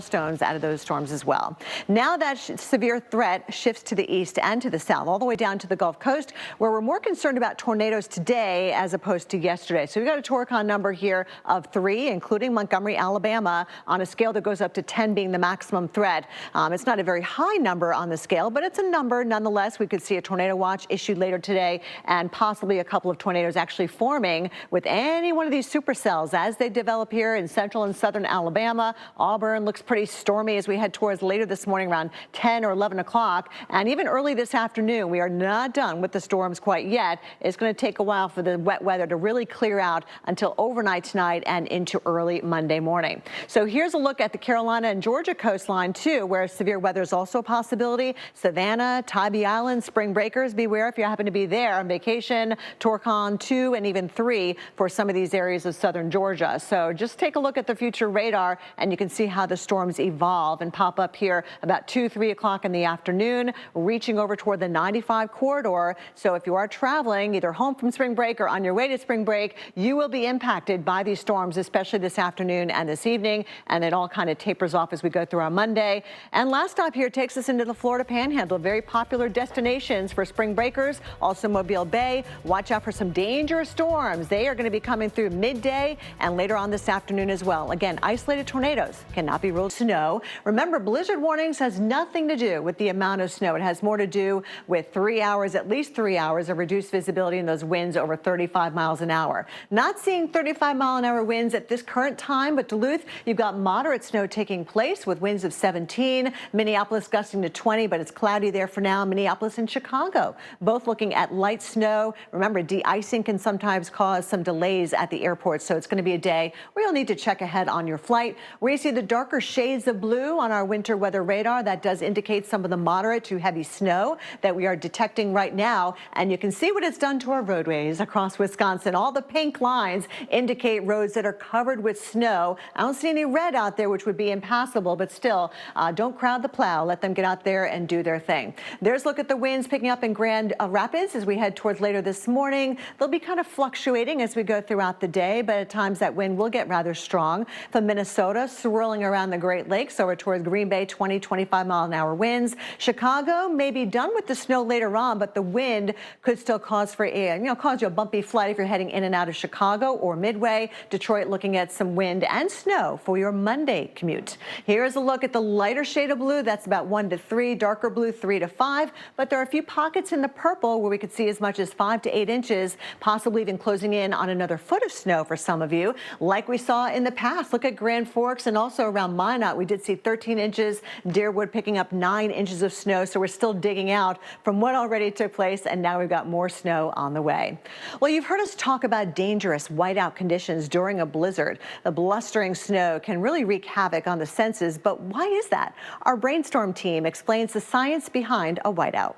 Stones out of those storms as well. Now that severe threat shifts to the east and to the south, all the way down to the Gulf Coast, where we're more concerned about tornadoes today as opposed to yesterday. So we've got a Torcon number here of 3, including Montgomery, Alabama, on a scale that goes up to 10 being the maximum threat. It's not a very high number on the scale, but it's a number nonetheless. We could see a tornado watch issued later today and possibly a couple of tornadoes actually forming with any one of these supercells as they develop here in central and southern Alabama. Auburn looks pretty stormy as we head towards later this morning around 10 or 11 o'clock. And even early this afternoon, we are not done with the storms quite yet. It's going to take a while for the wet weather to really clear out until overnight tonight and into early Monday morning. So here's a look at the Carolina and Georgia coastline too, where severe weather is also a possibility. Savannah, Tybee Island, Spring Breakers, beware if you happen to be there on vacation. Torcon 2 and even 3 for some of these areas of southern Georgia. So just take a look at the future radar and you can see how the storms evolve and pop up here about 2-3 o'clock in the afternoon, reaching over toward the 95 corridor. So if you are traveling either home from spring break or on your way to spring break, you will be impacted by these storms, especially this afternoon and this evening. And it all kind of tapers off as we go through our Monday. And last stop here takes us into the Florida Panhandle, very popular destinations for spring breakers. Also Mobile Bay. Watch out for some dangerous storms. They are going to be coming through midday and later on this afternoon as well. Again, isolated tornadoes cannot be ruled snow. Remember, blizzard warnings has nothing to do with the amount of snow. It has more to do with 3 hours, at least 3 hours of reduced visibility and those winds over 35 miles an hour. Not seeing 35-mile-an-hour winds at this current time, but Duluth, you've got moderate snow taking place with winds of 17. Minneapolis gusting to 20, but it's cloudy there for now. Minneapolis and Chicago, both looking at light snow. Remember, de-icing can sometimes cause some delays at the airport, so it's going to be a day where you'll need to check ahead on your flight. Where you see the darker shades of blue on our winter weather radar, that does indicate some of the moderate to heavy snow that we are detecting right now. And you can see what it's done to our roadways across Wisconsin. All the pink lines indicate roads that are covered with snow. I don't see any red out there, which would be impassable, but still, don't crowd the plow. Let them get out there and do their thing. There's a look at the winds picking up in Grand Rapids as we head towards later this morning. They'll be kind of fluctuating as we go throughout the day, but at times that wind will get rather strong. From Minnesota, swirling around the Great Lakes over towards Green Bay, 20-25 mile an hour winds. Chicago may be done with the snow later on, but the wind could still cause you a bumpy flight if you're heading in and out of Chicago or Midway. Detroit looking at some wind and snow for your Monday commute. Here's a look at the lighter shade of blue. That's about 1 to 3, darker blue 3 to 5. But there are a few pockets in the purple where we could see as much as 5 to 8 inches, possibly even closing in on another foot of snow for some of you, like we saw in the past. Look at Grand Forks and also around Minot. We did see 13 inches, Deerwood picking up 9 inches of snow. So we're still digging out from what already took place, and now we've got more snow on the way. Well, you've heard us talk about dangerous whiteout conditions during a blizzard. The blustering snow can really wreak havoc on the senses, but why is that? Our brainstorm team explains the science behind a whiteout.